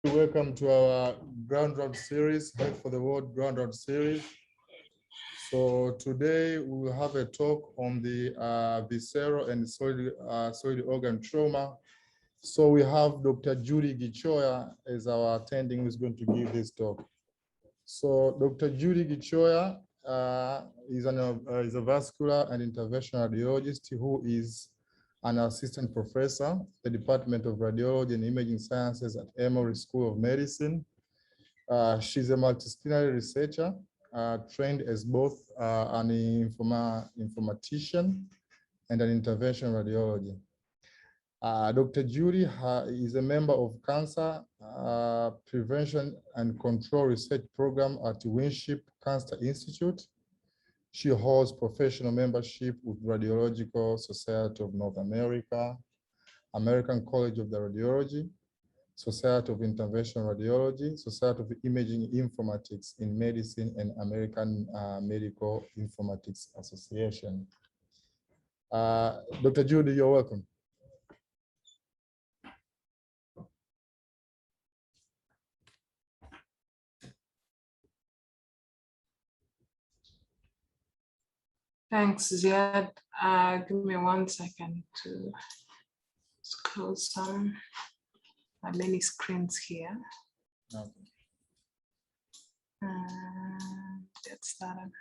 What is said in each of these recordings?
Welcome to our Ground Round series, Health for the World Ground Round series. So today we will have a talk on the visceral and solid organ trauma. So we have Dr. Judy Gichoya as our attending, who's going to give this talk. So Dr. Judy Gichoya is a vascular and interventional radiologist who is an assistant professor, the Department of Radiology and Imaging Sciences at Hemorrhage School of Medicine. She's a multidisciplinary researcher, trained as both an informatician and an intervention radiology. Dr. Judy is a member of Cancer Prevention and Control Research Program at Winship Cancer Institute. She holds professional membership with Radiological Society of North America, American College of the Radiology, Society of Interventional Radiology, Society of Imaging Informatics in Medicine, and American Medical Informatics Association. Dr. Judy, you're welcome. Thanks, Ziad. Give me 1 second to close some many screens here. Okay. Get started.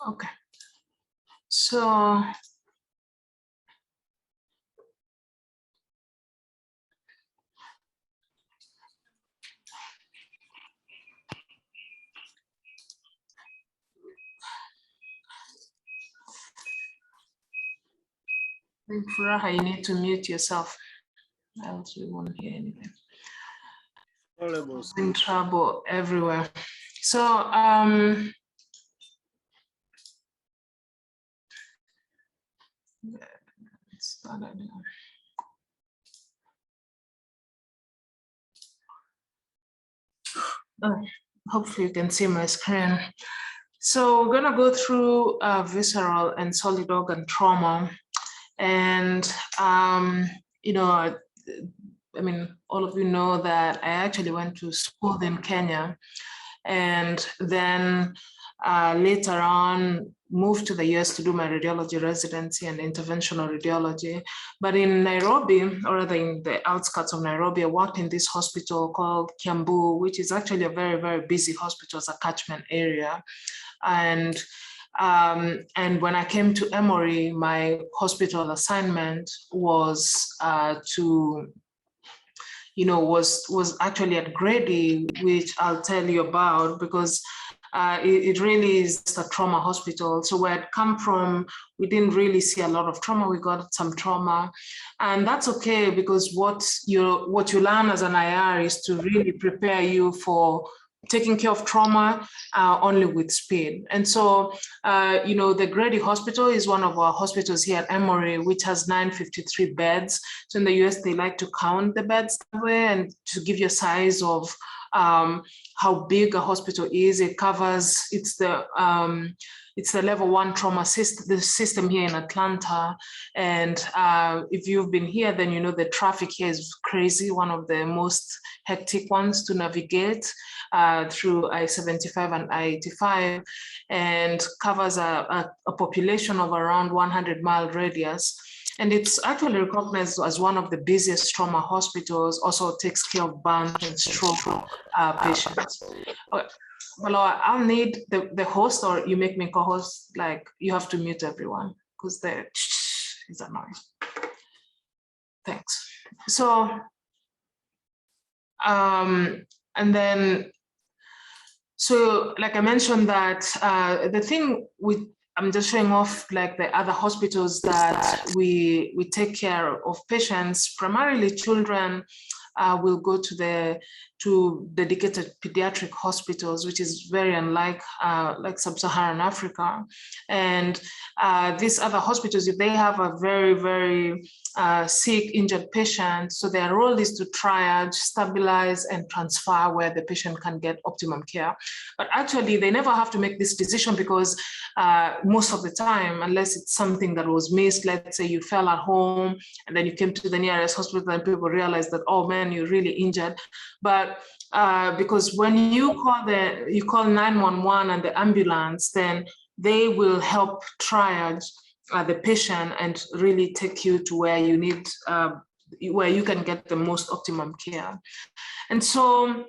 Okay. So I think Furaha, you need to mute yourself, else we won't hear anything. In trouble everywhere. So hopefully you can see my screen. So we're gonna go through visceral and solid organ trauma. And, you know, I mean, all of you know that I actually went to school in Kenya, and then later on moved to the US to do my radiology residency and interventional radiology. But in Nairobi, or rather in the outskirts of Nairobi, I worked in this hospital called Kiambu, which is actually a very, very busy hospital, it's a catchment area. And when I came to Emory, my hospital assignment was was actually at Grady, which I'll tell you about, because it really is a trauma hospital. So where I'd come from, we didn't really see a lot of trauma. We got some trauma, and that's okay, because what you learn as an IR is to really prepare you for taking care of trauma only with speed. And so, you know, the Grady Hospital is one of our hospitals here at Emory, which has 953 beds. So in the US, they like to count the beds that way, and to give you a size of how big a hospital is. It covers, it's the level 1 trauma system here in Atlanta. And if you've been here, then you know the traffic here is crazy, one of the most hectic ones to navigate through I-75 and I-85, and covers a population of around 100-mile radius. And it's actually recognized as one of the busiest trauma hospitals, also takes care of burn and stroke patients. Okay. Well, I'll need the host, or you make me co-host, like you have to mute everyone because the is annoying. Thanks. So, and then, so like I mentioned that the thing with, I'm just showing off like the other hospitals that we take care of patients, primarily children will go to dedicated pediatric hospitals, which is very unlike like sub-Saharan Africa. And these other hospitals, if they have a very, very sick, injured patient, so their role is to triage, stabilize, and transfer where the patient can get optimum care. But actually, they never have to make this decision because most of the time, unless it's something that was missed, let's say you fell at home and then you came to the nearest hospital and people realized that, oh man, you're really injured. But because when you call 911 and the ambulance, then they will help triage the patient and really take you to where you need, where you can get the most optimum care. And so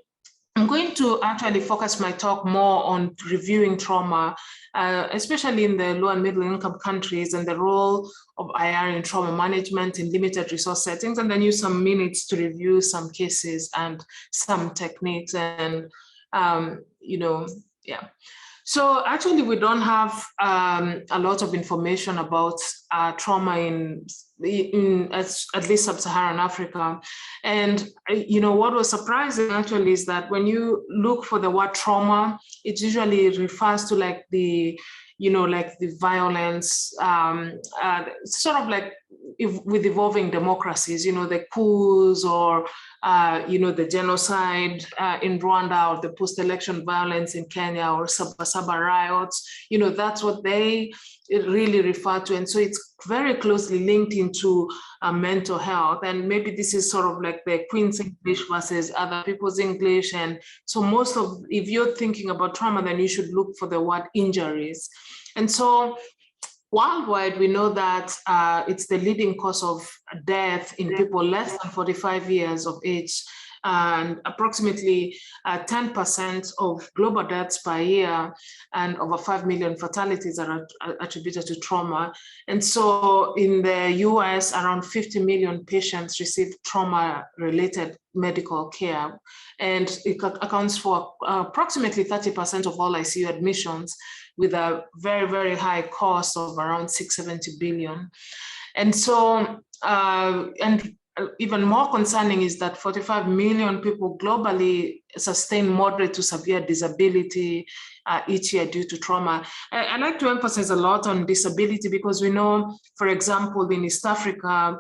I'm going to actually focus my talk more on reviewing trauma, especially in the low and middle income countries, and the role of IR in trauma management in limited resource settings, and then use some minutes to review some cases and some techniques and, yeah. So actually, we don't have a lot of information about trauma in at least sub-Saharan Africa. And what was surprising actually is that when you look for the word trauma, it usually refers to like the violence, sort of like with evolving democracies, the coups or, the genocide in Rwanda, or the post-election violence in Kenya, or Sabasaba riots, that's what they really refer to. And so it's very closely linked into mental health. And maybe this is sort of like the Queen's English versus other people's English. And so if you're thinking about trauma, then you should look for the word injuries. And so worldwide, we know that it's the leading cause of death in people less than 45 years of age, and approximately 10% of global deaths per year, and over 5 million fatalities are attributed to trauma. And so in the US, around 50 million patients receive trauma-related medical care, and it accounts for approximately 30% of all ICU admissions, with a very, very high cost of around 670 billion. And so, even more concerning is that 45 million people globally sustain moderate to severe disability each year due to trauma. I like to emphasize a lot on disability because we know, for example, in East Africa,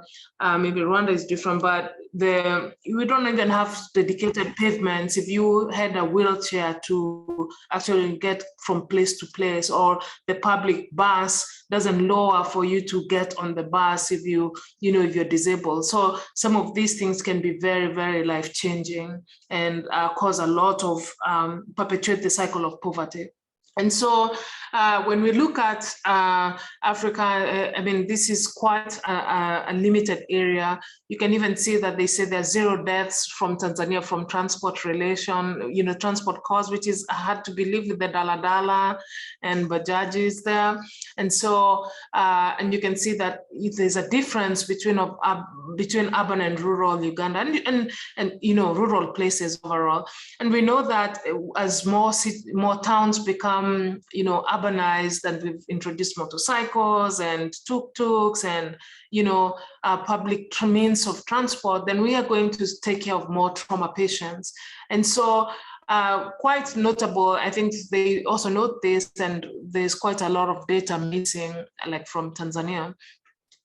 maybe Rwanda is different, but we don't even have dedicated pavements. If you had a wheelchair to actually get from place to place, or the public bus doesn't lower for you to get on the bus if if you're disabled. So some of these things can be very, very life-changing and cause a lot of, perpetuate the cycle of poverty. And so when we look at Africa, this is quite a limited area. You can even see that they say there are 0 deaths from Tanzania from transport relation, transport costs, which is hard to believe with the daladala and bajajis there. And so, and you can see that there's a difference between urban and rural Uganda and rural places overall. And we know that as more towns become urbanized, and we've introduced motorcycles and tuk-tuks and public means of transport, then we are going to take care of more trauma patients. And so quite notable, I think they also note this, and there's quite a lot of data missing, like from Tanzania.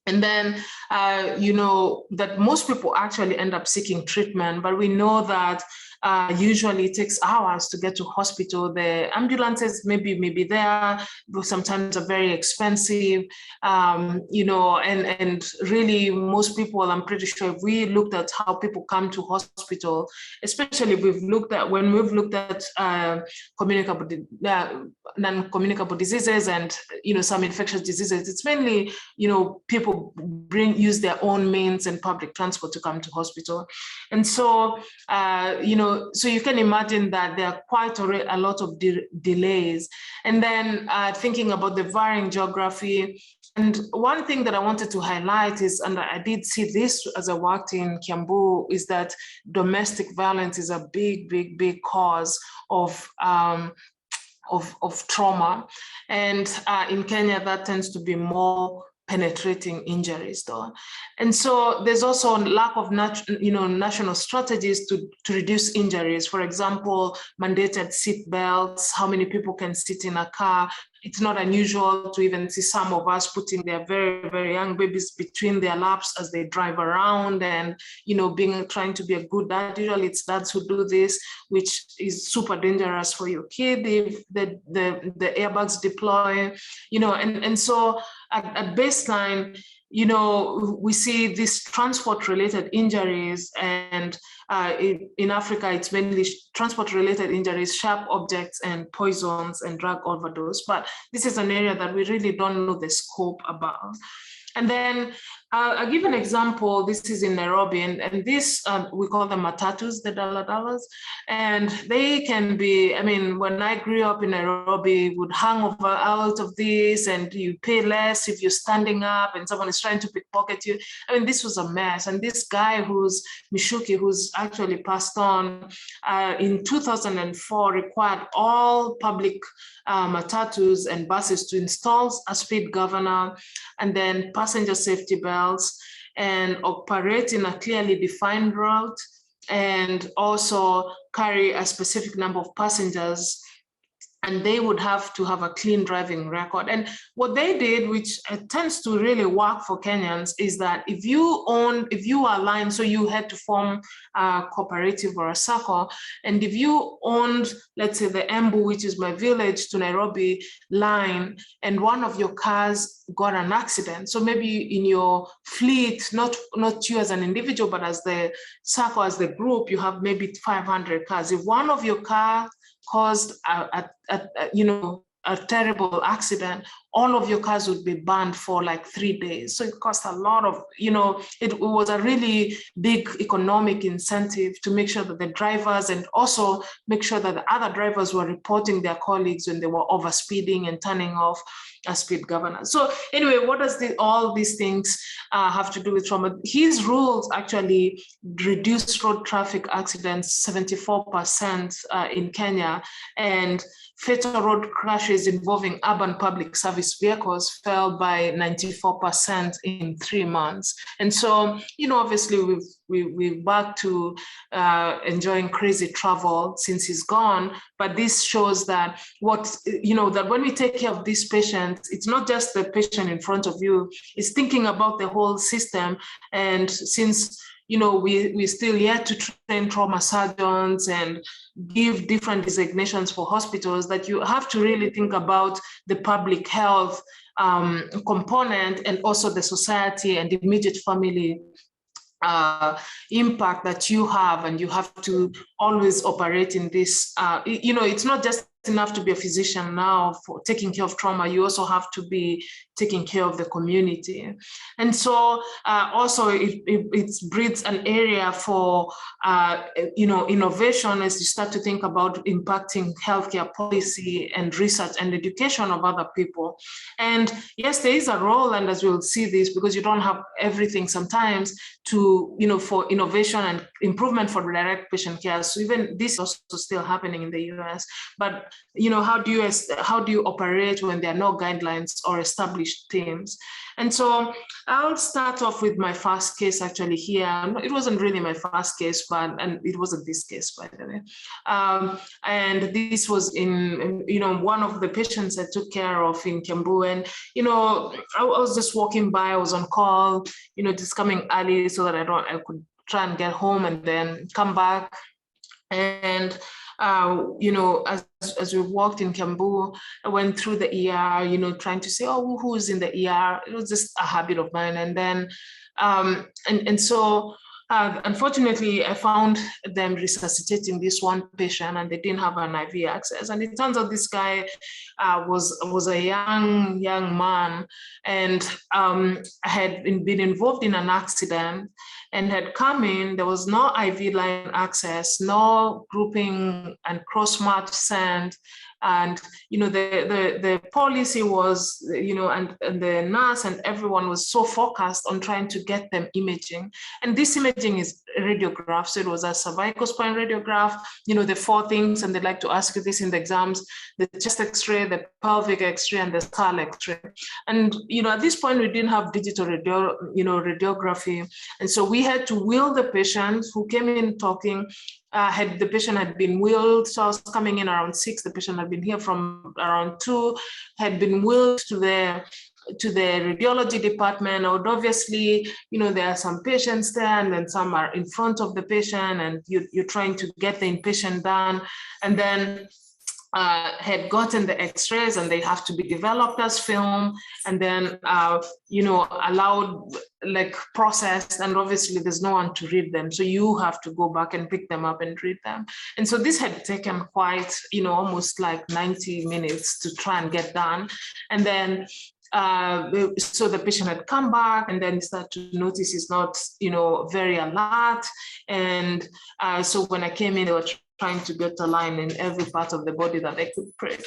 And then, that most people actually end up seeking treatment, but we know that usually it takes hours to get to hospital. The ambulances maybe there, but sometimes are very expensive, and really most people, I'm pretty sure if we looked at how people come to hospital, especially when we've looked at non-communicable diseases and, some infectious diseases, it's mainly, people use their own means and public transport to come to hospital. And so, so you can imagine that there are quite a lot of delays. And then thinking about the varying geography. And one thing that I wanted to highlight is, and I did see this as I worked in Kiambu, is that domestic violence is a big, big, big cause of trauma. And in Kenya, that tends to be more penetrating injuries though. And so there's also a lack of national strategies to reduce injuries. For example, mandated seat belts, how many people can sit in a car. It's not unusual to even see some of us putting their very, very young babies between their laps as they drive around and, trying to be a good dad. Usually it's dads who do this, which is super dangerous for your kid if the airbags deploy, and so at baseline, we see these transport-related injuries, and in Africa, it's mainly transport-related injuries, sharp objects, and poisons and drug overdose. But this is an area that we really don't know the scope about. And then I'll give an example. This is in Nairobi, and this, we call them matatus, the daladas. And they can be, when I grew up in Nairobi, would hang over out of this, and you pay less if you're standing up and someone is trying to pickpocket you. This was a mess. And this guy who's Michuki, who's actually passed on, in 2004 required all public matatus and buses to install a speed governor and then passenger safety belts and operate in a clearly defined route and also carry a specific number of passengers, and they would have to have a clean driving record. And what they did, which tends to really work for Kenyans, is that if you are aligned, so you had to form a cooperative or a circle, and if you owned, let's say, the Embu, which is my village to Nairobi line, and one of your cars got an accident, so maybe in your fleet, not you as an individual, but as the circle, as the group, you have maybe 500 cars. If one of your cars caused a terrible accident, all of your cars would be banned for like 3 days. So it cost a lot of, it was a really big economic incentive to make sure that the drivers, and also make sure that the other drivers were reporting their colleagues when they were overspeeding and turning off a speed governor. So anyway, what does all these things have to do with trauma? His rules actually reduced road traffic accidents 74% in Kenya, and fatal road crashes involving urban public service vehicles fell by 94% in 3 months. And so, obviously we've back to enjoying crazy travel since he's gone, but this shows that that when we take care of these patients, it's not just the patient in front of you, it's thinking about the whole system. And since we still yet to train trauma surgeons and give different designations for hospitals, that you have to really think about the public health component and also the society and immediate family impact that you have, and you have to always operate in this. It's not just enough to be a physician now for taking care of trauma, you also have to be taking care of the community. And so also it breeds an area for innovation as you start to think about impacting healthcare policy and research and education of other people. And yes, there is a role, and as we'll see this, because you don't have everything sometimes to, for innovation and improvement for direct patient care. So even this is also still happening in the US, but how do you operate when there are no guidelines or established teams? And so I'll start off with my first case actually here. It wasn't really my first case, and it wasn't this case, by the way. And this was in, one of the patients I took care of in Kiambu. And, I was just walking by, I was on call, just coming early so that I could try and get home and then come back. And as we walked in Kiambu, I went through the ER, trying to say, oh, who's in the ER? It was just a habit of mine. And then, so unfortunately, I found them resuscitating this one patient, and they didn't have an IV access. And it turns out this guy was a young man, and had been involved in an accident. and had come in. There was no IV line access, no grouping and cross-match sent. And, the policy was, and the nurse and everyone was so focused on trying to get them imaging. And this imaging is radiograph. So it was a cervical spine radiograph, the 4 things, and they like to ask you this in the exams: the chest X-ray, the pelvic X-ray, and the skull X-ray. And, at this point, we didn't have digital radiography. And so we had to wheel the patient who came in talking. The patient had been wheeled, so I was coming in around 6. The patient had been here from around 2, had been wheeled to the radiology department. I would obviously, there are some patients there, and then some are in front of the patient, and you're trying to get the inpatient done, and then had gotten the X-rays, and they have to be developed as film, and then allowed, like, processed, and obviously there's no one to read them, so you have to go back and pick them up and read them. And so this had taken quite, almost like 90 minutes to try and get done. And then so the patient had come back, and then started to notice he's not, very alert. And so when I came in, they were trying to get a line in every part of the body that they could prick.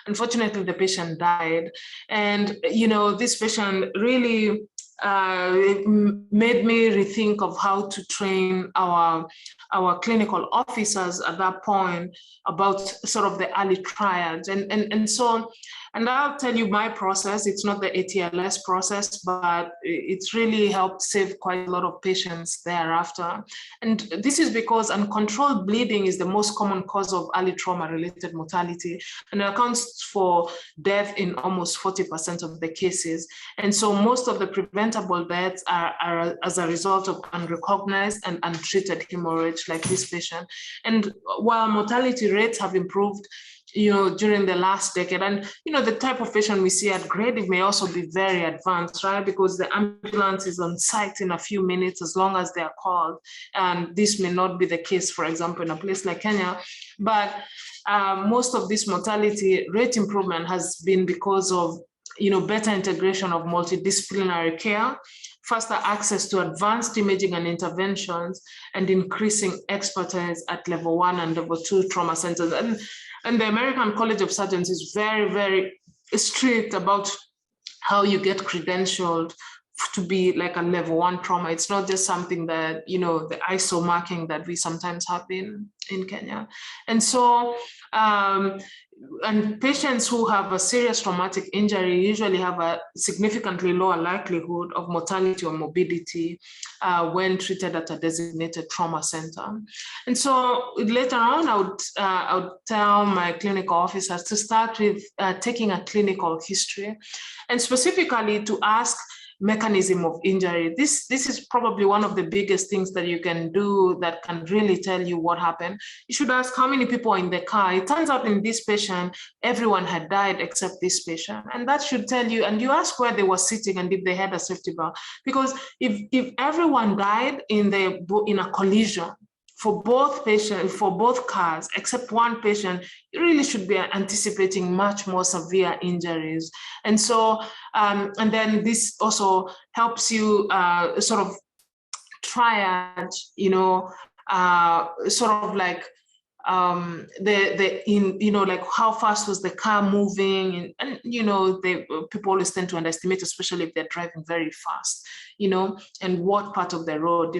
Unfortunately, the patient died. And, this patient really made me rethink of how to train our clinical officers at that point about sort of the early triads. And I'll tell you my process. It's not the ATLS process, but it's really helped save quite a lot of patients thereafter. And this is because uncontrolled bleeding is the most common cause of early trauma-related mortality, and it accounts for death in almost 40% of the cases. And so most of the preventable deaths are as a result of unrecognized and untreated hemorrhage, like this patient. And while mortality rates have improved, during the last decade, and the type of patient we see at Grady may also be very advanced, right? Because the ambulance is on site in a few minutes as long as they are called. And this may not be the case, for example, in a place like Kenya. But most of this mortality rate improvement has been because of better integration of multidisciplinary care, faster access to advanced imaging and interventions, and increasing expertise at level 1 and level 2 trauma centers. And the American College of Surgeons is very, very strict about how you get credentialed to be like a level 1 trauma. It's not just something that, the ISO marking that we sometimes have in Kenya. And so, and patients who have a serious traumatic injury usually have a significantly lower likelihood of mortality or morbidity when treated at a designated trauma center. And so later on, I would tell my clinical officers to start with taking a clinical history, and specifically to ask mechanism of injury. This is probably one of the biggest things that you can do that can really tell you what happened. You should ask how many people are in the car. It turns out in this patient, everyone had died except this patient. And that should tell you, and you ask where they were sitting and if they had a safety belt. Because if everyone died in a collision, for both patients, for both cars, except one patient, you really should be anticipating much more severe injuries. And so, and then this also helps you sort of triage, sort of like like how fast was the car moving, and people always tend to underestimate, especially if they're driving very fast, and what part of the road,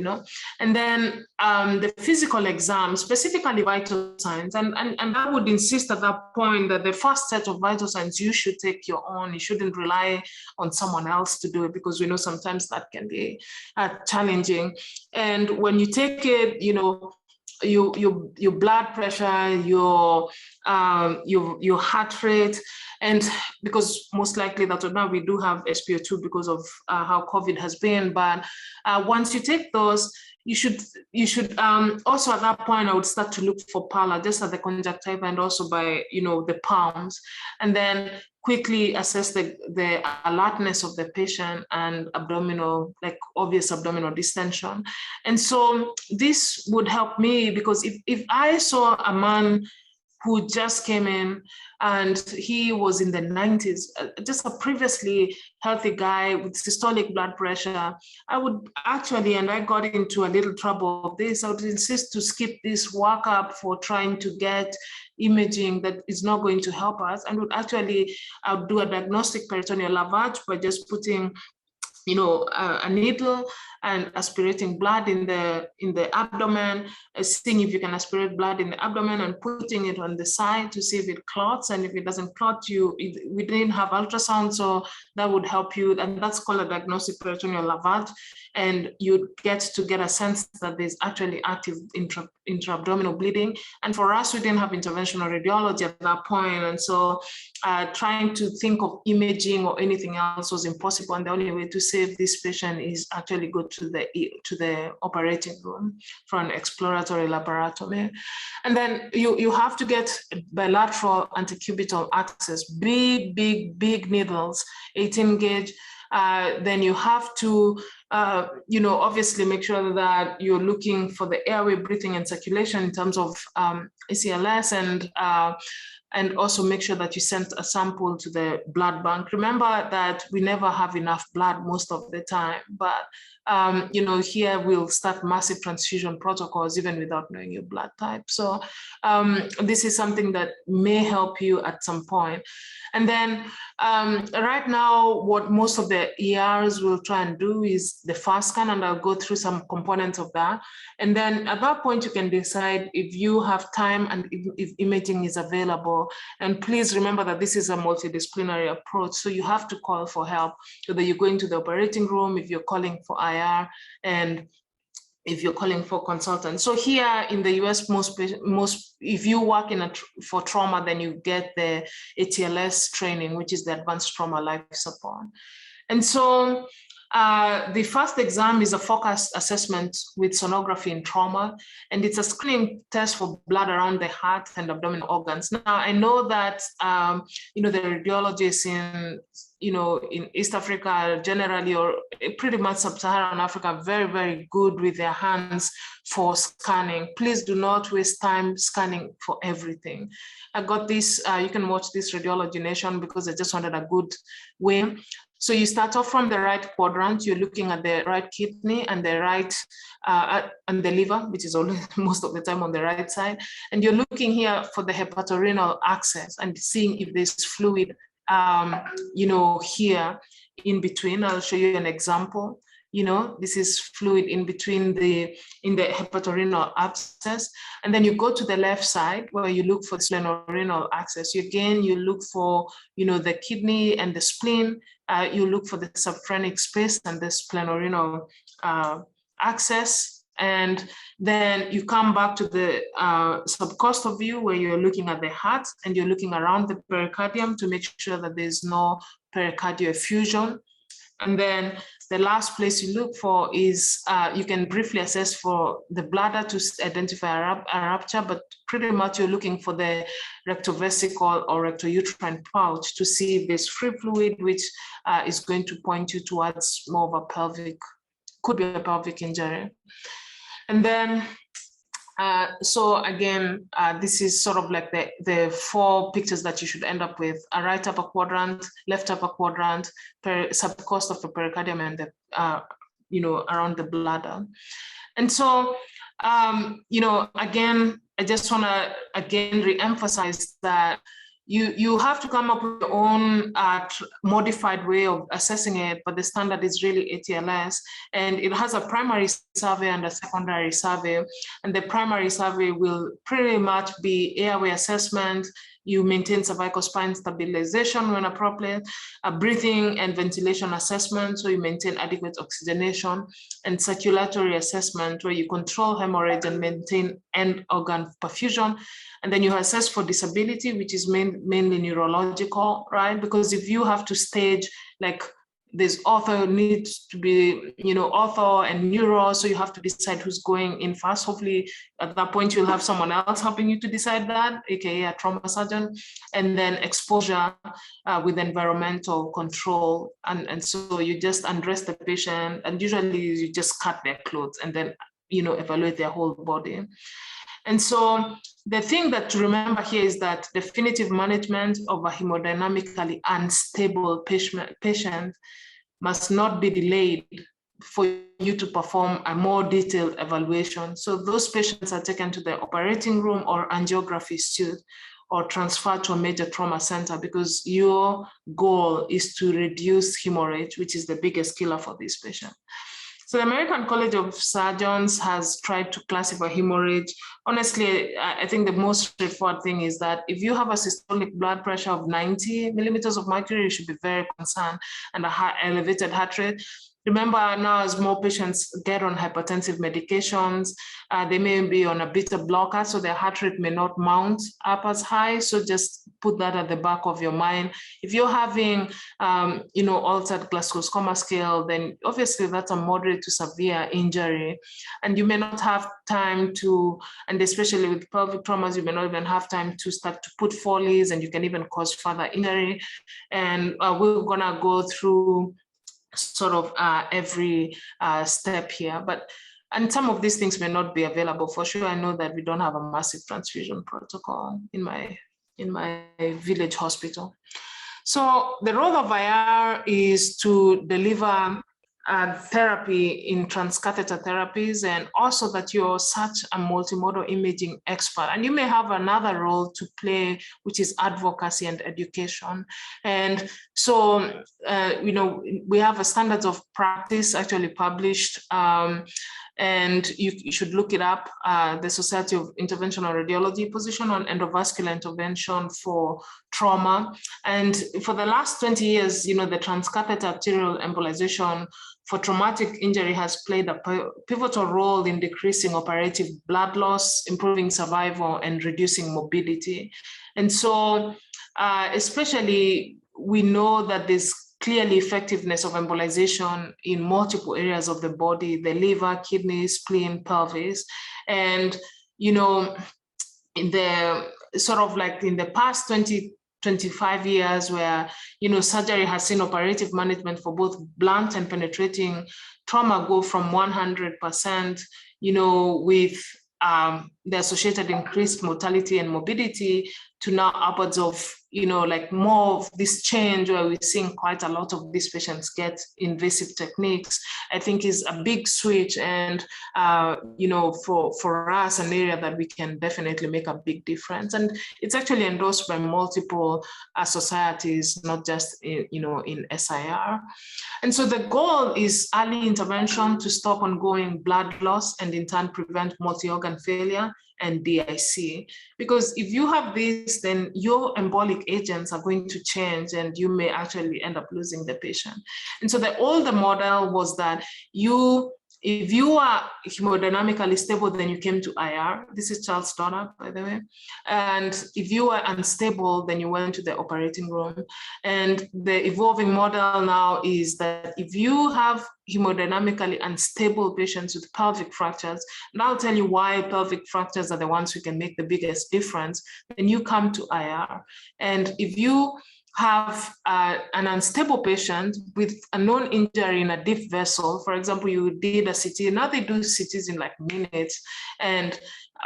and then the physical exam, specifically vital signs, and I would insist at that point that the first set of vital signs you should take your own. You shouldn't rely on someone else to do it, because we know sometimes that can be challenging. And when you take it, your blood pressure, your heart rate, and because most likely that now we do have SpO2 because of how COVID has been. But once you take those, you should also at that point, I would start to look for pallor, just at the conjunctiva and also by, the palms, and then quickly assess the alertness of the patient and abdominal, like obvious abdominal distension. And so this would help me, because if I saw a man who just came in, and he was in the 90s, just a previously healthy guy with systolic blood pressure. I would actually, and I got into a little trouble of this, I would insist to skip this workup for trying to get imaging that is not going to help us, and would actually do a diagnostic peritoneal lavage by just putting a needle and aspirating blood in the abdomen, seeing if you can aspirate blood in the abdomen and putting it on the side to see if it clots. And if it doesn't clot, we didn't have ultrasound, so that would help you. And that's called a diagnostic peritoneal lavage. And you get a sense that there's actually active intra-abdominal bleeding. And for us, we didn't have interventional radiology at that point. And so trying to think of imaging or anything else was impossible. And the only way to save this patient is actually go to the operating room for an exploratory laparotomy. And then you have to get bilateral antecubital access, big needles, 18 gauge. Then you have to, obviously make sure that you're looking for the airway, breathing, and circulation in terms of ACLS, and also make sure that you send a sample to the blood bank. Remember that we never have enough blood most of the time, but here we'll start massive transfusion protocols even without knowing your blood type. So this is something that may help you at some point. And then right now, what most of the ERs will try and do is the fast scan, and I'll go through some components of that. And then at that point, you can decide if you have time and if imaging is available. And please remember that this is a multidisciplinary approach, so you have to call for help, whether you're going to the operating room, if you're calling for IR, and if you're calling for consultants. So here in the US, most if you work for trauma, then you get the ATLS training, which is the advanced trauma life support. And so the first exam is a focused assessment with sonography in trauma, and it's a screening test for blood around the heart and abdominal organs. Now, I know that the radiologists in East Africa generally, or pretty much sub-Saharan Africa, are very, very good with their hands for scanning. Please do not waste time scanning for everything. I got this, you can watch this Radiology Nation because I just wanted a good way. So you start off from the right quadrant, you're looking at the right kidney and the right, and the liver, which is always most of the time on the right side. And you're looking here for the hepatorenal access and seeing if there's fluid, here in between. I'll show you an example. This is fluid in between in the hepatorenal access. And then you go to the left side where you look for splenorenal access. You look for, the kidney and the spleen. You look for the subphrenic space and the splenorenal access. And then you come back to the subcostal view where you're looking at the heart and you're looking around the pericardium to make sure that there's no pericardial effusion. And then the last place you look for is, you can briefly assess for the bladder to identify a rupture, but pretty much you're looking for the rectovesical or rectouterine pouch to see if there's free fluid, which is going to point you towards more of a could be a pelvic injury. And then, so again, this is sort of like the four pictures that you should end up with: a right upper quadrant, left upper quadrant, subcost of the pericardium, and the, around the bladder. And so, again, I just want to re-emphasize that you have to come up with your own modified way of assessing it, but the standard is really ATLS, and it has a primary survey and a secondary survey. And the primary survey will pretty much be airway assessment. You maintain cervical spine stabilization when appropriate, a breathing and ventilation assessment, so you maintain adequate oxygenation, and circulatory assessment where you control hemorrhage and maintain end organ perfusion. And then you assess for disability, which is mainly neurological, right? Because if you have to stage, like this author needs to be, author and neuro, so you have to decide who's going in first. Hopefully at that point you'll have someone else helping you to decide that, aka a trauma surgeon. And then exposure with environmental control. And so you just undress the patient, and usually you just cut their clothes and then, evaluate their whole body. And so the thing that to remember here is that definitive management of a hemodynamically unstable patient must not be delayed for you to perform a more detailed evaluation. So those patients are taken to the operating room or angiography suite or transferred to a major trauma center, because your goal is to reduce hemorrhage, which is the biggest killer for this patient. So the American College of Surgeons has tried to classify hemorrhage. Honestly, I think the most straightforward thing is that if you have a systolic blood pressure of 90 millimeters of mercury, you should be very concerned, and a elevated heart rate. Remember now, as more patients get on hypertensive medications, they may be on a beta blocker, so their heart rate may not mount up as high. So just put that at the back of your mind. If you're having, altered Glasgow Coma scale, then obviously that's a moderate to severe injury, and you may not have time to, and especially with pelvic traumas, you may not even have time to start to put Foley's, and you can even cause further injury. And we're gonna go through sort of every step here, and some of these things may not be available for sure. I know that we don't have a massive transfusion protocol in my village hospital. So the role of IR is to deliver therapy in transcatheter therapies, and also that you're such a multimodal imaging expert. And you may have another role to play, which is advocacy and education. And so, we have a standards of practice actually published, and you should look it up, the Society of Interventional Radiology position on endovascular intervention for trauma. And for the last 20 years, the transcatheter arterial embolization for traumatic injury has played a pivotal role in decreasing operative blood loss, improving survival, and reducing morbidity. And so, especially, we know that there's clearly effectiveness of embolization in multiple areas of the body, the liver, kidney, spleen, pelvis. And, in the sort of like in the past 25 years where, surgery has seen operative management for both blunt and penetrating trauma go from 100%, with the associated increased mortality and morbidity, to now upwards of, more of this change where we're seeing quite a lot of these patients get invasive techniques, I think is a big switch. And, for us, an area that we can definitely make a big difference. And it's actually endorsed by multiple societies, not just, in SIR. And so the goal is early intervention to stop ongoing blood loss and in turn prevent multi-organ failure and DIC. Because if you have this, then your embolic agents are going to change and you may actually end up losing the patient. And so the older model was that if you are hemodynamically stable, then you came to IR. This is Charles' daughter, by the way. And if you are unstable, then you went to the operating room. And the evolving model now is that if you have hemodynamically unstable patients with pelvic fractures, and I'll tell you why pelvic fractures are the ones who can make the biggest difference, then you come to IR. And if you have an unstable patient with a known injury in a deep vessel, for example, you did a CT, now they do CTs in like minutes,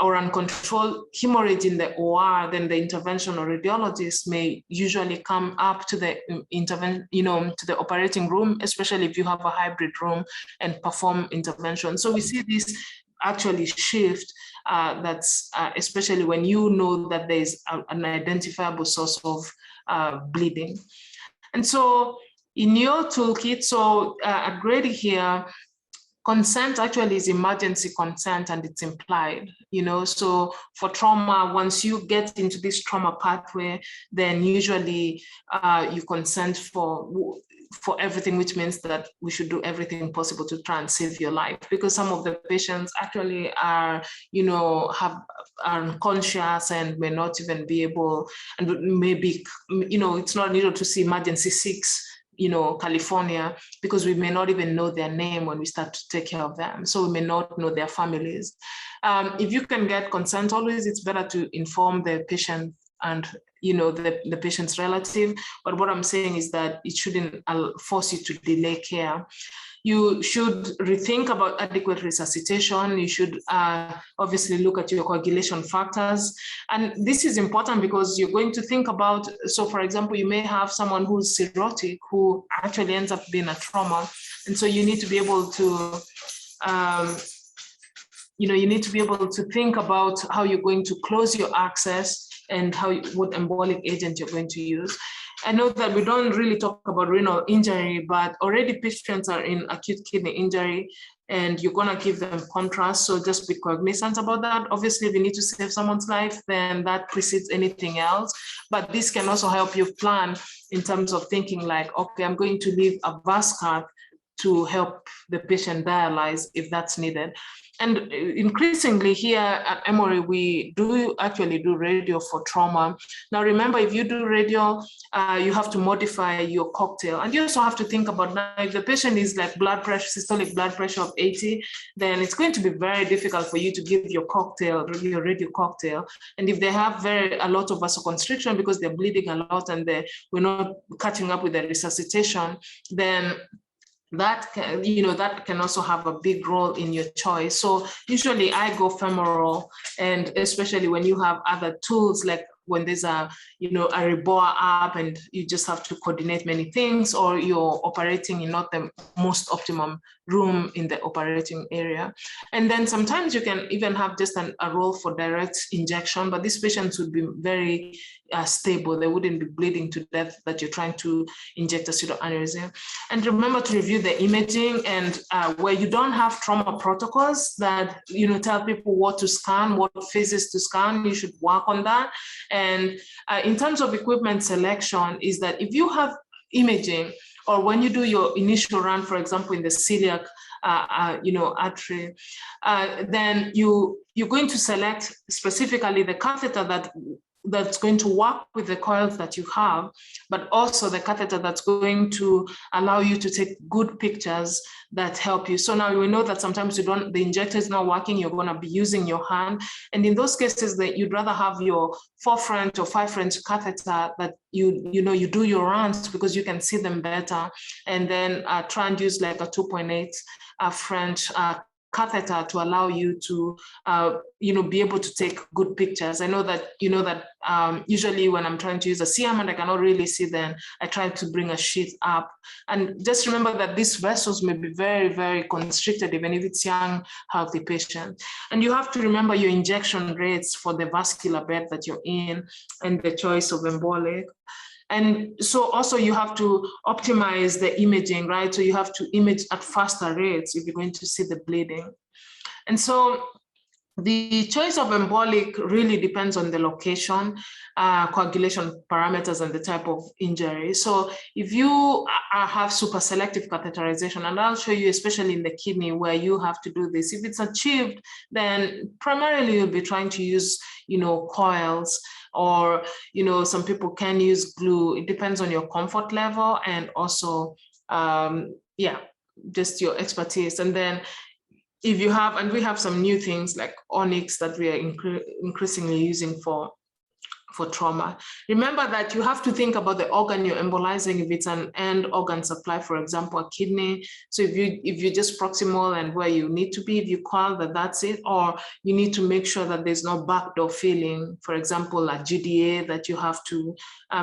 or uncontrolled hemorrhage in the OR, then the interventional radiologist may usually come up to the to the operating room, especially if you have a hybrid room, and perform intervention. So we see this actually shift, that's especially when you know that there's an identifiable source of bleeding. And so in your toolkit, so at Grady here, consent actually is emergency consent, and it's implied, so for trauma, once you get into this trauma pathway, then usually you consent for everything, which means that we should do everything possible to try and save your life, because some of the patients actually are, are unconscious and may not even be able, and maybe, it's not needed to see emergency 6, California, because we may not even know their name when we start to take care of them. So we may not know their families. If you can get consent, always it's better to inform the patient and the patient's relative. But what I'm saying is that it shouldn't force you to delay care. you should rethink about adequate resuscitation. You should obviously look at your coagulation factors. And this is important because you're going to think about, so for example, you may have someone who's cirrhotic who actually ends up being a trauma. And so you need to be able to, you need to be able to think about how you're going to close your access and what embolic agent you're going to use. I know that we don't really talk about renal injury, but already patients are in acute kidney injury and you're gonna give them contrast. So just be cognizant about that. Obviously, if you need to save someone's life, then that precedes anything else. But this can also help you plan in terms of thinking like, okay, I'm going to leave a Vascular to help the patient dialyze if that's needed. And increasingly here at Emory, we do actually do radio for trauma. Now, remember, if you do radio, you have to modify your cocktail. And you also have to think about now, if the patient is like blood pressure, systolic blood pressure of 80, then it's going to be very difficult for you to give your cocktail, your radio cocktail. And if they have a lot of vasoconstriction because they're bleeding a lot and we're not catching up with the resuscitation, then that can also have a big role in your choice. So usually I go femoral, and especially when you have other tools like when there's a Reboa app and you just have to coordinate many things, or you're operating in not the most optimum room in the operating area. And then sometimes you can even have just a role for direct injection, but these patients would be very stable. They wouldn't be bleeding to death that you're trying to inject a pseudoaneurysm. And remember to review the imaging, and where you don't have trauma protocols that tell people what to scan, what phases to scan, you should work on that. And in terms of equipment selection, is that if you have imaging, or when you do your initial run, for example, in the celiac artery, then you're going to select specifically the catheter that's going to work with the coils that you have, but also the catheter that's going to allow you to take good pictures that help you. So now we know that sometimes the injector is not working, you're going to be using your hand. And in those cases that you'd rather have your 4 French or 5 French catheter that you do your runs because you can see them better. And then try and use like a 2.8 French catheter to allow you to be able to take good pictures. I know that usually when I'm trying to use a CM and I cannot really see, then I try to bring a sheet up. And just remember that these vessels may be very, very constricted, even if it's young, healthy patient. And you have to remember your injection rates for the vascular bed that you're in and the choice of embolic. And so also you have to optimize the imaging, right? So you have to image at faster rates if you're going to see the bleeding. And so the choice of embolic really depends on the location, coagulation parameters, and the type of injury. So if you have super selective catheterization, and I'll show you, especially in the kidney where you have to do this, if it's achieved, then primarily you'll be trying to use, coils, or, some people can use glue. It depends on your comfort level and also, just your expertise. And then if you have, and we have some new things like onyx that we are increasingly using for trauma. Remember that you have to think about the organ you're embolizing. If it's an end organ supply, for example, a kidney. So if you just proximal and where you need to be, if you coil, that's it. Or you need to make sure that there's no backdoor filling. For example, a GDA, that you have to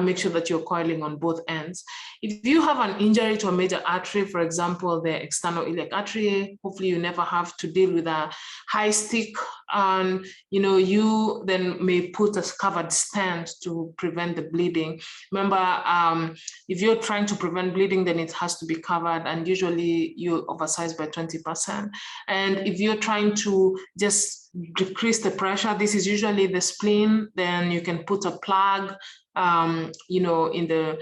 make sure that you're coiling on both ends. If you have an injury to a major artery, for example, the external iliac artery, hopefully you never have to deal with a high stick, and you then may put a covered stent to prevent the bleeding. Remember, if you're trying to prevent bleeding, then it has to be covered, and usually you oversize by 20%. And if you're trying to just decrease the pressure, this is usually the spleen, then you can put a plug in the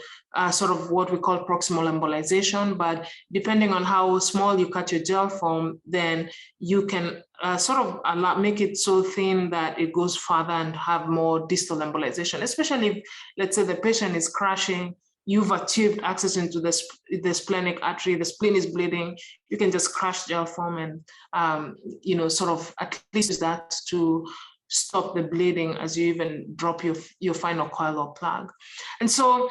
sort of what we call proximal embolization. But depending on how small you cut your gel foam, then you can sort of make it so thin that it goes further and have more distal embolization, especially if, let's say, the patient is crashing, you've achieved access into the splenic artery, the spleen is bleeding, you can just crush gel foam and, sort of at least use that to stop the bleeding as you even drop your final coil or plug. And so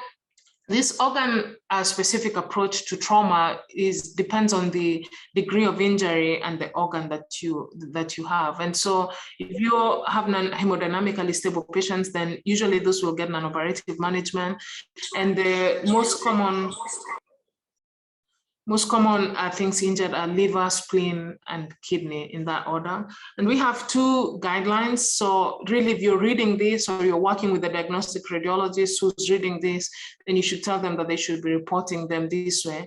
This organ-specific approach to trauma depends on the degree of injury and the organ that you have. And so if you have non-hemodynamically stable patients, then usually those will get non-operative management. And the most common things injured are liver, spleen, and kidney, in that order. And we have 2 guidelines. So really, if you're reading this or you're working with a diagnostic radiologist who's reading this, then you should tell them that they should be reporting them this way,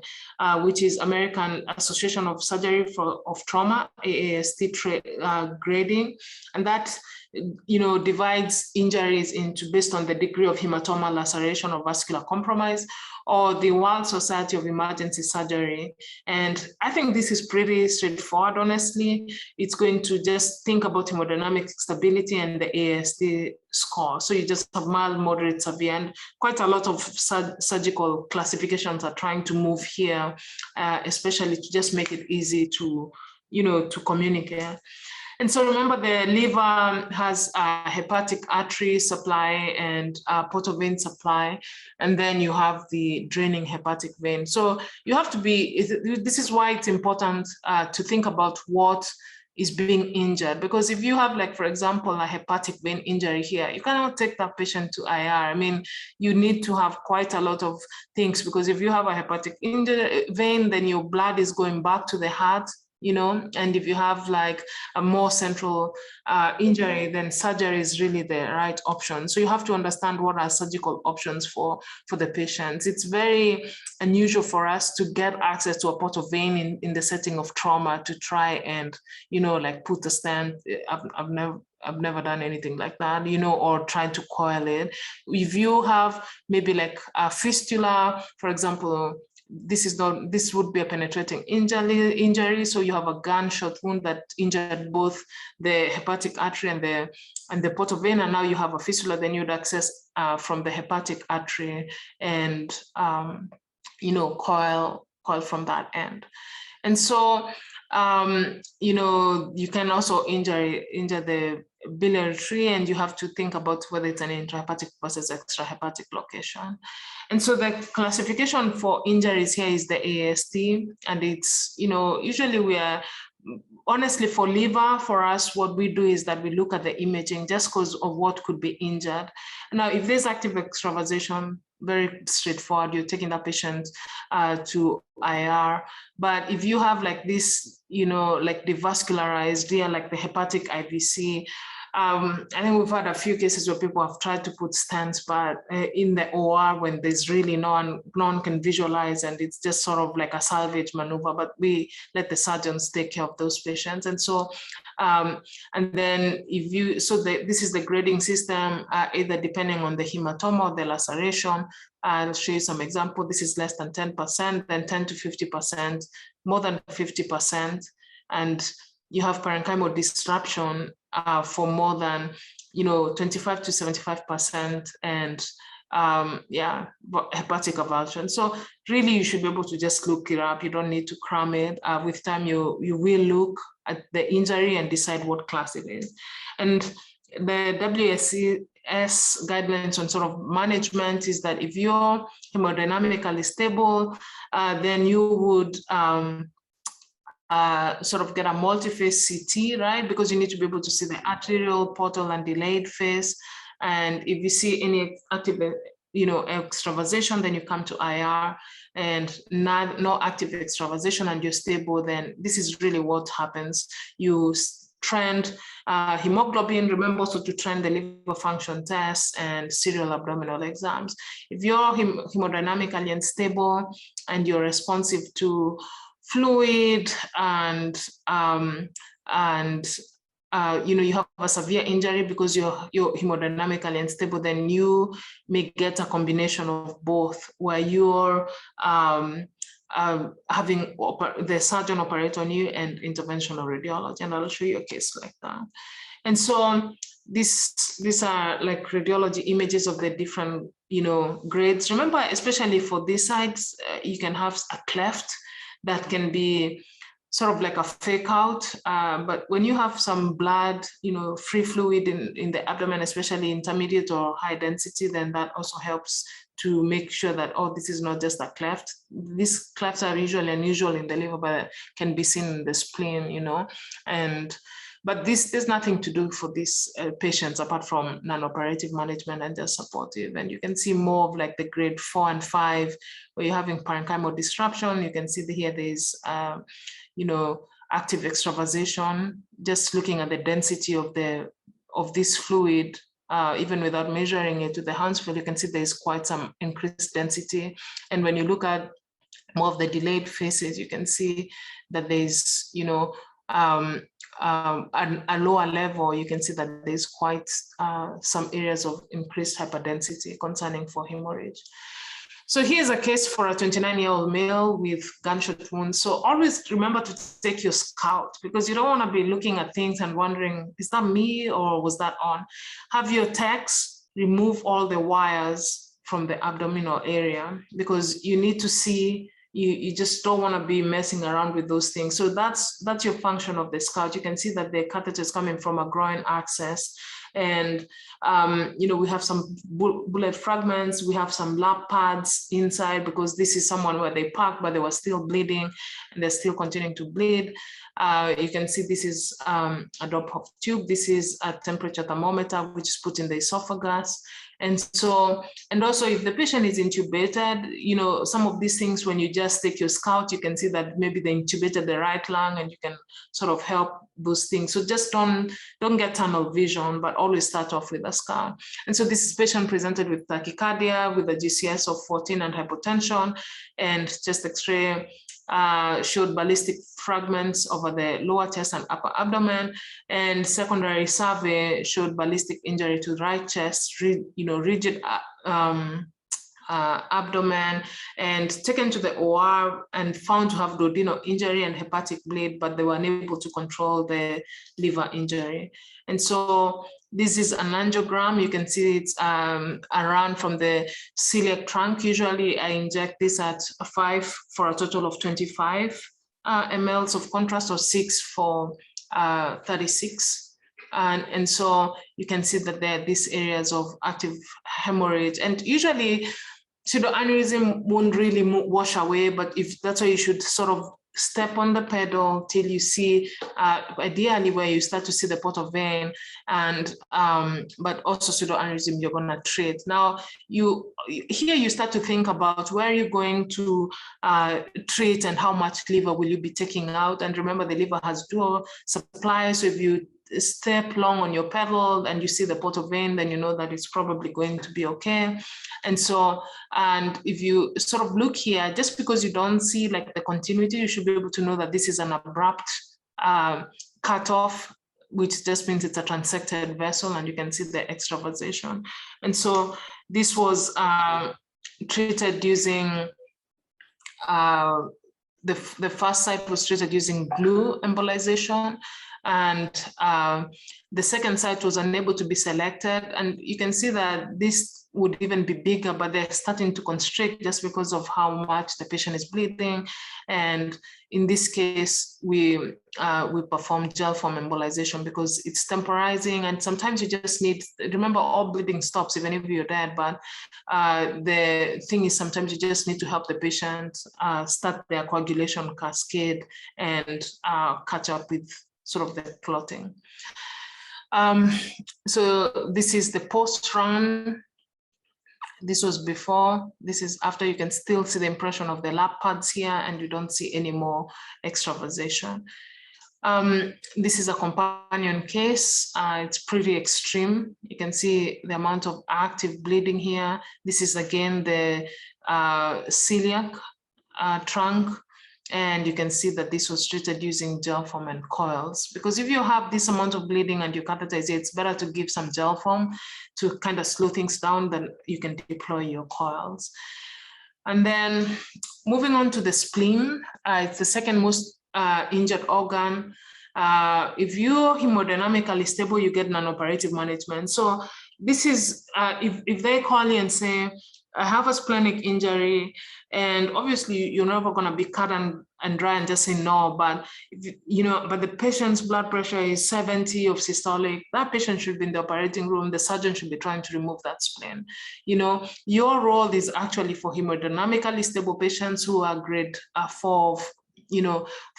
which is American Association of Surgery of Trauma, AAST Grading. And that divides injuries based on the degree of hematoma, laceration, or vascular compromise, or the World Society of Emergency Surgery. And I think this is pretty straightforward, honestly. It's going to just think about hemodynamic stability and the AAST score. So you just have mild, moderate, severe, and quite a lot of surgical classifications are trying to move here, especially to just make it easy to communicate. And so remember, the liver has a hepatic artery supply and a portal vein supply, and then you have the draining hepatic vein. So you have to this is why it's important to think about what is being injured, because if you have, like, for example, a hepatic vein injury here, you cannot take that patient to IR. I mean, you need to have quite a lot of things, because if you have a hepatic vein, then your blood is going back to the heart, and if you have like a more central injury, then surgery is really the right option. So you have to understand what are surgical options for the patients. It's very unusual for us to get access to a portal vein in the setting of trauma to try and, like put a stent. I've never done anything like that, or trying to coil it. If you have maybe like a fistula, for example, this would be a penetrating injury. So you have a gunshot wound that injured both the hepatic artery and the portal vein, and now you have a fistula. Then you'd access from the hepatic artery and coil from that end. And so you can also injure the biliary tree, and you have to think about whether it's an intrahepatic versus extrahepatic location. And so the classification for injuries here is the AAST, and it's, usually we are, honestly, for liver, for us, what we do is that we look at the imaging just because of what could be injured. Now, if there's active extravasation, very straightforward, you're taking that patient to IR. But if you have like this, like devascularized here, like the hepatic IVC, I think we've had a few cases where people have tried to put stents, but in the OR, when there's really no one can visualize, and it's just sort of like a salvage maneuver, but we let the surgeons take care of those patients. And so, and then this is the grading system, either depending on the hematoma or the laceration. I'll show you some example. This is less than 10%, then 10 to 50%, more than 50%. And you have parenchymal disruption for more than 25 to 75%, and hepatic avulsion. So really, you should be able to just look it up. You don't need to cram it. With time, you will look at the injury and decide what class it is. And the WSCS guidelines on sort of management is that if you're hemodynamically stable, then you would sort of get a multi-phase CT, right? Because you need to be able to see the arterial, portal, and delayed phase. And if you see any active, extravasation, then you come to IR, and no active extravasation and you're stable, then this is really what happens. You trend hemoglobin, remember also to trend the liver function tests and serial abdominal exams. If you're hemodynamically unstable and you're responsive to fluid and you have a severe injury because you're hemodynamically unstable, then you may get a combination of both, where you're having the surgeon operate on you and interventional radiology, and I'll show you a case like that. And so these are like radiology images of the different grades. Remember, especially for these sides, you can have a cleft that can be sort of like a fake out, but when you have some blood, free fluid in the abdomen, especially intermediate or high density, then that also helps to make sure that, oh, this is not just a cleft. These clefts are usually unusual in the liver, but can be seen in the spleen, but there's nothing to do for these patients apart from non-operative management and just supportive. And you can see more of like the grade 4 and 5, where you're having parenchymal disruption. You can see here there's, active extravasation. Just looking at the density of this fluid, even without measuring it with the Hansfield, you can see there's quite some increased density. And when you look at more of the delayed phases, you can see that there's, a lower level, you can see that there's quite some areas of increased hyperdensity concerning for hemorrhage. So here's a case for a 29-year-old male with gunshot wounds. So always remember to take your scout, because you don't want to be looking at things and wondering, is that me or was that on? Have your techs remove all the wires from the abdominal area, because you need to see, you just don't want to be messing around with those things. So that's your function of the scout. You can see that the catheter is coming from a groin access. And, we have some bullet fragments, we have some lap pads inside, because this is someone where they parked, but they were still bleeding and they're still continuing to bleed. You can see this is a drop-off tube. This is a temperature thermometer, which is put in the esophagus. And also if the patient is intubated, some of these things, when you just take your scout, you can see that maybe they intubated the right lung, and you can sort of help those things. So just don't get tunnel vision, but always start off with a scout. And so this patient presented with tachycardia, with a GCS of 14 and hypotension, and chest X-ray showed ballistic fragments over the lower chest and upper abdomen, and secondary survey showed ballistic injury to right chest, rigid abdomen, and taken to the OR and found to have duodenal injury and hepatic bleed, but they were unable to control the liver injury. And so this is an angiogram. You can see it's around from the celiac trunk. Usually I inject this at 5 for a total of 25 mLs of contrast, or 6 for 36. And so you can see that there are these areas of active hemorrhage. And usually pseudoaneurysm won't really wash away, but if that's why you should sort of step on the pedal till you see, ideally where you start to see the portal vein, and but also pseudoaneurysm you're going to treat. Now here you start to think about where you're going to treat and how much liver will you be taking out. And remember, the liver has dual supply, so if you step long on your pedal and you see the portal vein, then you know that it's probably going to be okay. And so, and if you sort of look here, just because you don't see like the continuity, you should be able to know that this is an abrupt cutoff, which just means it's a transected vessel, and you can see the extravasation. And so this was treated using, the first site was treated using glue embolization, and the second site was unable to be selected. And you can see that this would even be bigger, but they're starting to constrict just because of how much the patient is bleeding. And in this case, we performed gel form embolization because it's temporizing, and sometimes you just need, remember, all bleeding stops even if you're dead, but the thing is sometimes you just need to help the patient start their coagulation cascade and catch up with sort of the clotting. So this is the post-run. This was before, this is after. You can still see the impression of the lap pads here, and you don't see any more extravasation. This is a companion case. It's pretty extreme. You can see the amount of active bleeding here. This is again the celiac trunk. And you can see that this was treated using gel form and coils, because if you have this amount of bleeding and your catheter is, it's better to give some gel form to kind of slow things down than you can deploy your coils. And then moving on to the spleen, it's the second most injured organ. If you're hemodynamically stable, you get non-operative management. So this is, if they call you and say, have a splenic injury, and obviously you're never going to be cut and dry and just say no, but but the patient's blood pressure is 70 of systolic, that patient should be in the operating room, the surgeon should be trying to remove that spleen. Your role is actually for hemodynamically stable patients who are grade 4,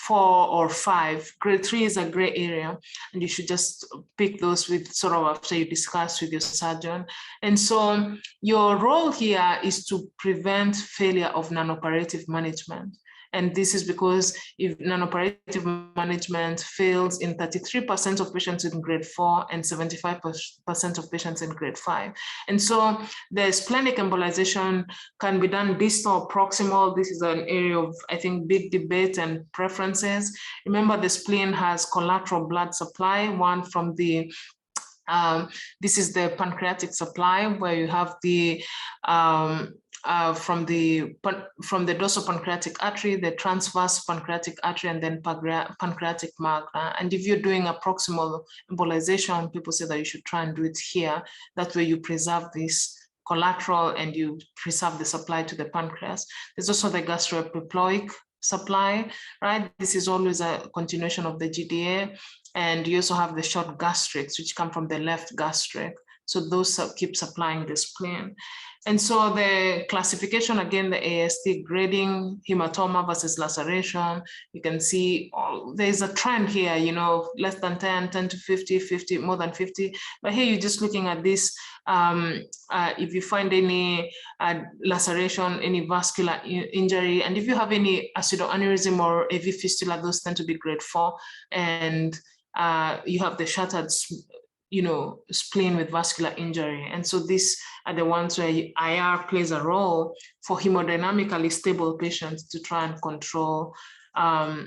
4 or 5. Grade 3 is a gray area, and you should just pick those with sort of after you discuss with your surgeon. And so your role here is to prevent failure of non-operative management. And this is because if non-operative management fails in 33% of patients in grade 4 and 75% of patients in grade 5. And so the splenic embolization can be done distal, proximal. This is an area of, I think, big debate and preferences. Remember, the spleen has collateral blood supply, one from the this is the pancreatic supply, where you have the from the dorsopancreatic artery, the transverse pancreatic artery, and then pancreatic magna. And if you're doing a proximal embolization, people say that you should try and do it here. That way you preserve this collateral and you preserve the supply to the pancreas. There's also the gastroepiploic supply, right? This is always a continuation of the GDA. And you also have the short gastrics, which come from the left gastric. So those keep supplying the spleen. And so the classification, again, the AAST grading, hematoma versus laceration, you can see there's a trend here, less than 10, 10 to 50, 50, more than 50. But here you're just looking at this. If you find any laceration, any vascular injury, and if you have any pseudoaneurysm or AV fistula, those tend to be grade 4. And you have the shattered spleen with vascular injury. And so these are the ones where IR plays a role for hemodynamically stable patients to try and control, to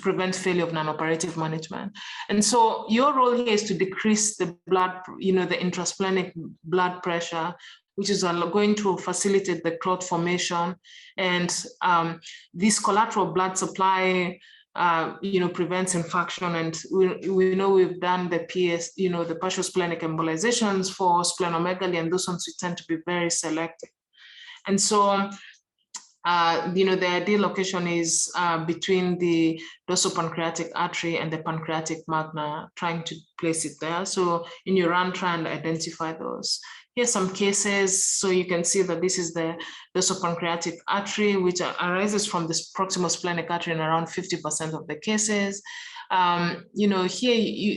prevent failure of non-operative management. And so your role here is to decrease the blood, the intrasplenic blood pressure, which is going to facilitate the clot formation. And this collateral blood supply prevents infarction. And we know we've done the the partial splenic embolizations for splenomegaly, and those ones we tend to be very selective. And so, the ideal location is between the dorsopancreatic artery and the pancreatic magna, trying to place it there. So in your run, try and identify those. Here's some cases. So you can see that this is the dorsopancreatic artery, which arises from this proximal splenic artery in around 50% of the cases. Here,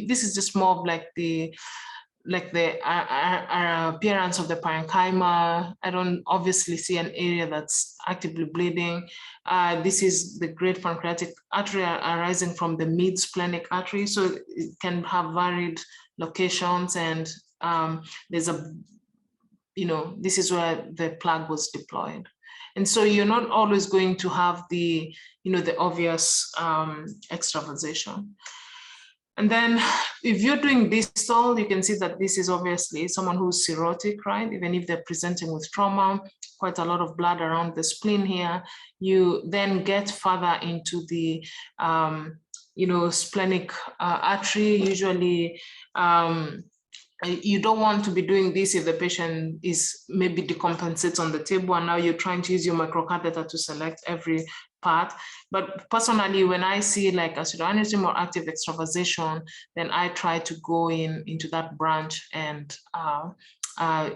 this is just more of like the appearance of the parenchyma. I don't obviously see an area that's actively bleeding. This is the great pancreatic artery arising from the mid-splenic artery. So it can have varied locations, and there's this is where the plug was deployed. And so you're not always going to have the obvious extravasation. And then if you're doing distal, you can see that this is obviously someone who's cirrhotic, right? Even if they're presenting with trauma, quite a lot of blood around the spleen here. You then get further into the, splenic artery. Usually, you don't want to be doing this if the patient is maybe decompensates on the table, and now you're trying to use your microcatheter to select every part. But personally, when I see like a pseudoaneurysm or active extravasation, then I try to go into that branch and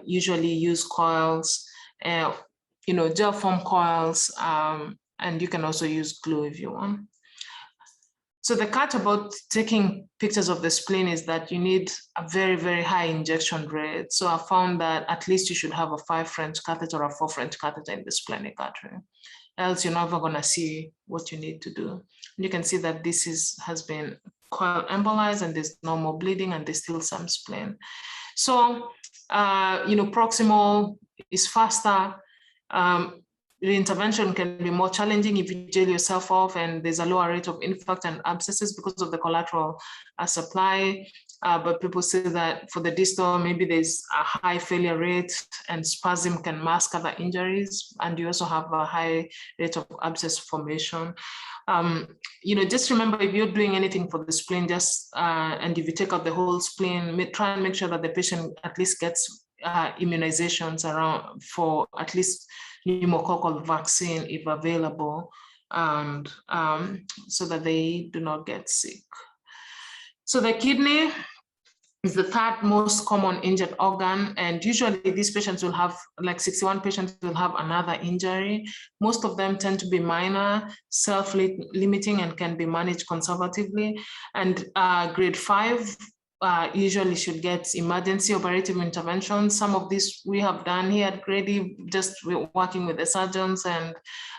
usually use coils, gel foam coils, and you can also use glue if you want. So the catch about taking pictures of the spleen is that you need a very, very high injection rate. So I found that at least you should have a 5 French catheter or a 4 French catheter in the splenic artery. Else you're never going to see what you need to do. And you can see that this has been coil embolized, and there's no more bleeding, and there's still some spleen. So, proximal is faster. The intervention can be more challenging if you gel yourself off, and there's a lower rate of infarct and abscesses because of the collateral supply. But people say that for the distal, maybe there's a high failure rate, and spasm can mask other injuries, and you also have a high rate of abscess formation. Just remember, if you're doing anything for the spleen, and if you take out the whole spleen, try and make sure that the patient at least gets immunizations around for at least pneumococcal vaccine if available, and so that they do not get sick. So the kidney is the third most common injured organ, and usually these patients will have, like 61 patients will have another injury. Most of them tend to be minor, self-limiting, and can be managed conservatively. And grade 5 usually should get emergency operative intervention. Some of this we have done here at Grady, just working with the surgeons, and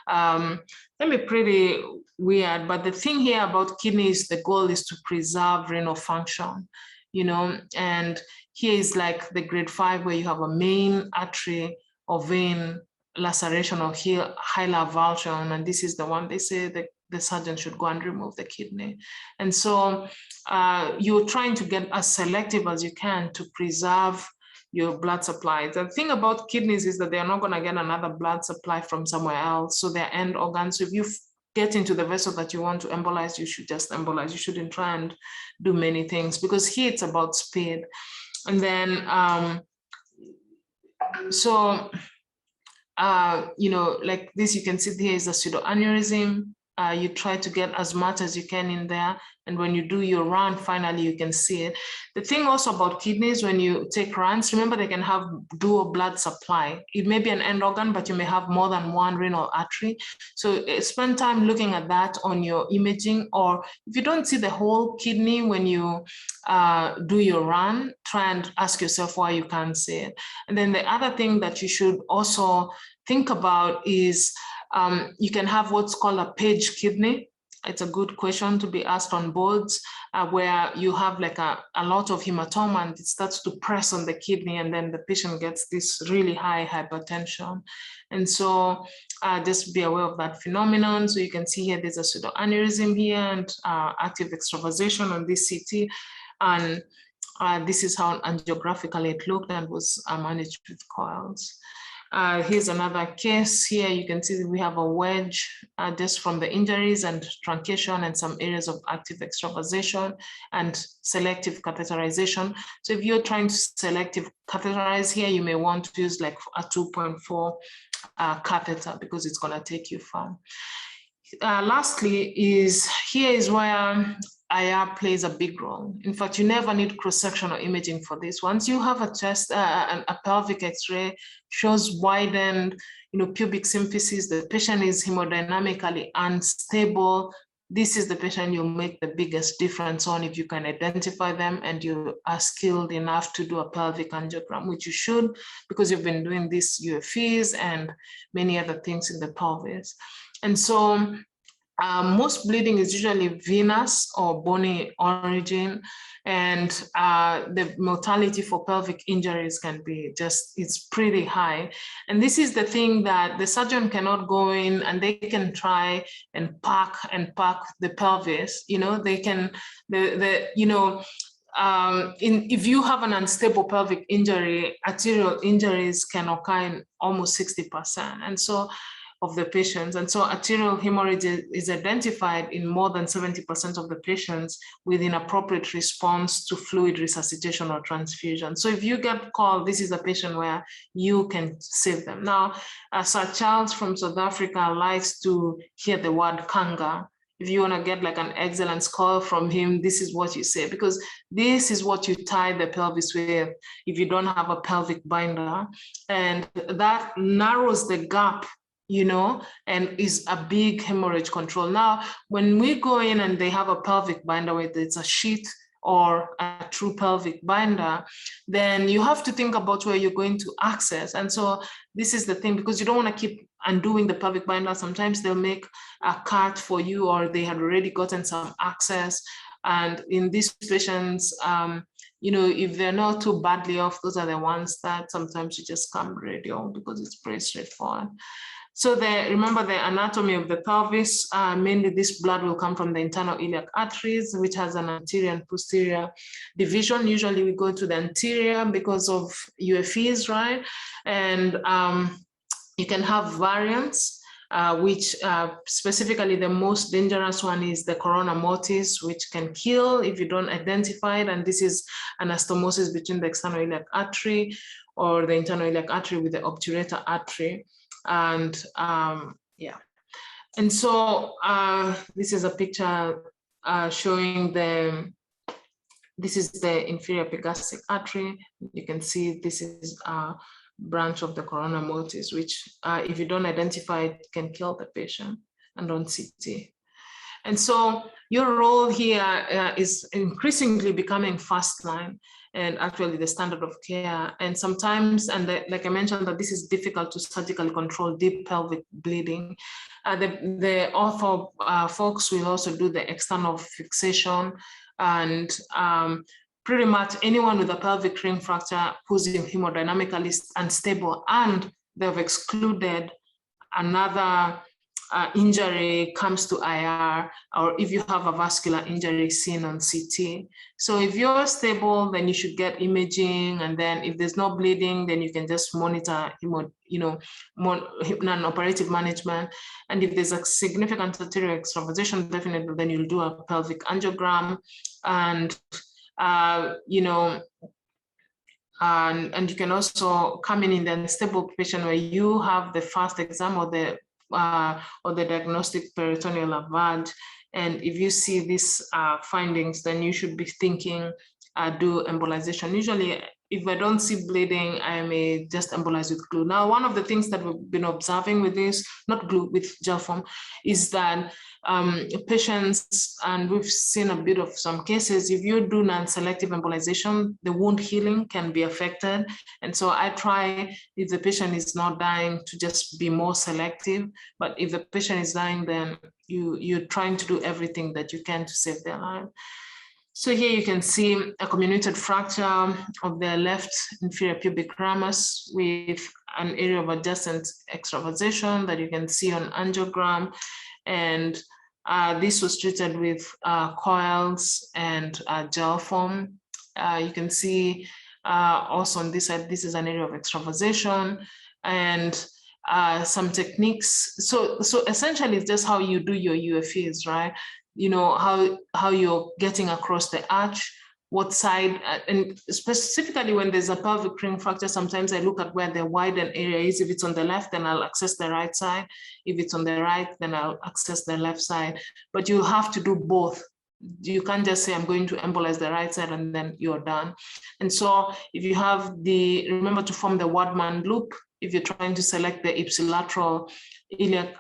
can be pretty weird. But the thing here about kidneys, the goal is to preserve renal function. You know, and here is like the grade 5 where you have a main artery or vein laceration or hilar avulsion, and this is the one they say that the surgeon should go and remove the kidney. And so you're trying to get as selective as you can to preserve your blood supply. The thing about kidneys is that they're not going to get another blood supply from somewhere else, so they're end organs. So if you get into the vessel that you want to embolize, you should just embolize. You shouldn't try and do many things, because here it's about speed. And then, you know, like this, you can see here is a pseudoaneurysm. You try to get as much as you can in there. And when you do your run, finally, you can see it. The thing also about kidneys, when you take runs, remember they can have dual blood supply. It may be an end organ, but you may have more than one renal artery. So spend time looking at that on your imaging, or if you don't see the whole kidney when you do your run, try and ask yourself why you can't see it. And then the other thing that you should also think about is you can have what's called a page kidney. It's a good question to be asked on boards, where you have like a lot of hematoma and it starts to press on the kidney, and then the patient gets this really high hypertension. And so just be aware of that phenomenon. So you can see here, there's a pseudoaneurysm here and active extravasation on this CT. And this is how angiographically it looked and was managed with coils. Here's another case. Here you can see that we have a wedge just from the injuries and truncation and some areas of active extravasation and selective catheterization. So if you're trying to selective catheterize here, you may want to use like a 2.4 catheter, because it's going to take you far. Lastly, here is where IR plays a big role. In fact, you never need cross-sectional imaging for this. Once you have a chest, a pelvic X-ray shows widened, you know, pubic symphysis, the patient is hemodynamically unstable. This is the patient you'll make the biggest difference on if you can identify them and you are skilled enough to do a pelvic angiogram, which you should, because you've been doing these UFEs and many other things in the pelvis. And so most bleeding is usually venous or bony origin, and the mortality for pelvic injuries can be it's pretty high. And this is the thing that the surgeon cannot go in and they can try and pack the pelvis. You know, they can, if you have an unstable pelvic injury, arterial injuries can occur in almost 60%. And so of the patients. And so arterial hemorrhage is identified in more than 70% of the patients with inappropriate response to fluid resuscitation or transfusion. So if you get called, this is a patient where you can save them. Now, Sir Charles from South Africa likes to hear the word kanga. If you want to get like an excellent score from him, this is what you say, because this is what you tie the pelvis with if you don't have a pelvic binder. And that narrows the gap, you know, and is a big hemorrhage control. Now, when we go in and they have a pelvic binder, whether it's a sheath or a true pelvic binder, then you have to think about where you're going to access. And so this is the thing, because you don't want to keep undoing the pelvic binder. Sometimes they'll make a cut for you, or they had already gotten some access. And in these patients, you know, if they're not too badly off, those are the ones that sometimes you just come radial, because it's pretty straightforward. So remember the anatomy of the pelvis, mainly this blood will come from the internal iliac arteries, which has an anterior and posterior division. Usually we go to the anterior because of UFEs, right? And you can have variants, which specifically the most dangerous one is the corona mortis, which can kill if you don't identify it. And this is anastomosis between the external iliac artery. or the internal iliac artery with the obturator artery. And yeah. And so this is a picture showing this is the inferior epigastric artery. You can see this is a branch of the corona mortis, which if you don't identify it, can kill the patient, and on CT. And so your role here is increasingly becoming first line and actually the standard of care. And sometimes, and like I mentioned, that this is difficult to surgically control deep pelvic bleeding. The ortho folks will also do the external fixation, and pretty much anyone with a pelvic ring fracture who's hemodynamically unstable and they've excluded another injury comes to IR, or if you have a vascular injury seen on CT. So if you're stable, then you should get imaging, and then if there's no bleeding, then you can just monitor, non-operative management. And if there's a significant arterial extravasation, definitely then you'll do a pelvic angiogram, and and you can also come in the unstable patient where you have the first exam or the diagnostic peritoneal lavage. And if you see these findings, then you should be thinking, do embolization. Usually, if I don't see bleeding, I may just embolize with glue. Now, one of the things that we've been observing with this, not glue, with gel foam, is that patients, and we've seen a bit of some cases, if you do non-selective embolization, the wound healing can be affected. And so I try, if the patient is not dying, to just be more selective. But if the patient is dying, then you're trying to do everything that you can to save their life. So here you can see a comminuted fracture of the left inferior pubic ramus with an area of adjacent extravasation that you can see on angiogram. And this was treated with coils and gel foam. You can see also on this side, this is an area of extravasation, and some techniques. So essentially it's just how you do your UFEs, right? How you're getting across the arch, what side, and specifically when there's a pelvic ring fracture, sometimes I look at where the widened area is. If it's on the left, then I'll access the right side. If it's on the right, then I'll access the left side. But you have to do both. You can't just say, I'm going to embolize the right side and then you're done. And so if you have remember to form the Wadman loop, if you're trying to select the ipsilateral iliac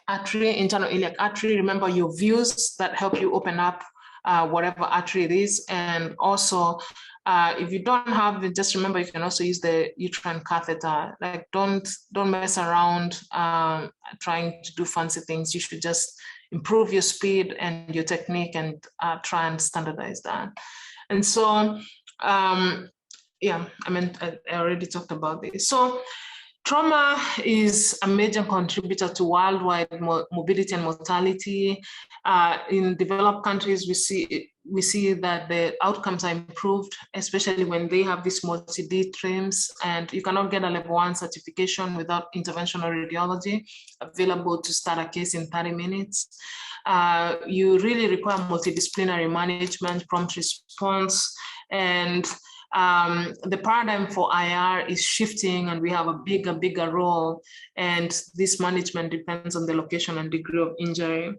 artery, internal iliac artery, remember your views that help you open up whatever artery it is. And also, if you don't have it, just remember you can also use the uterine catheter. Like don't mess around trying to do fancy things. You should just improve your speed and your technique and try and standardize that. And so, yeah, I already talked about this. So trauma is a major contributor to worldwide morbidity and mortality. In developed countries, we see that the outcomes are improved, especially when they have these multi-D trims, and you cannot get a level 1 certification without interventional radiology available to start a case in 30 minutes. You really require multidisciplinary management, prompt response, and the paradigm for IR is shifting, and we have a bigger role, and this management depends on the location and degree of injury.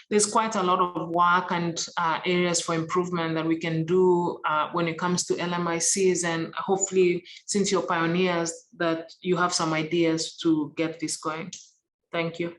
There's quite a lot of work and areas for improvement that we can do when it comes to LMICs, and hopefully, since you're pioneers, that you have some ideas to get this going. Thank you.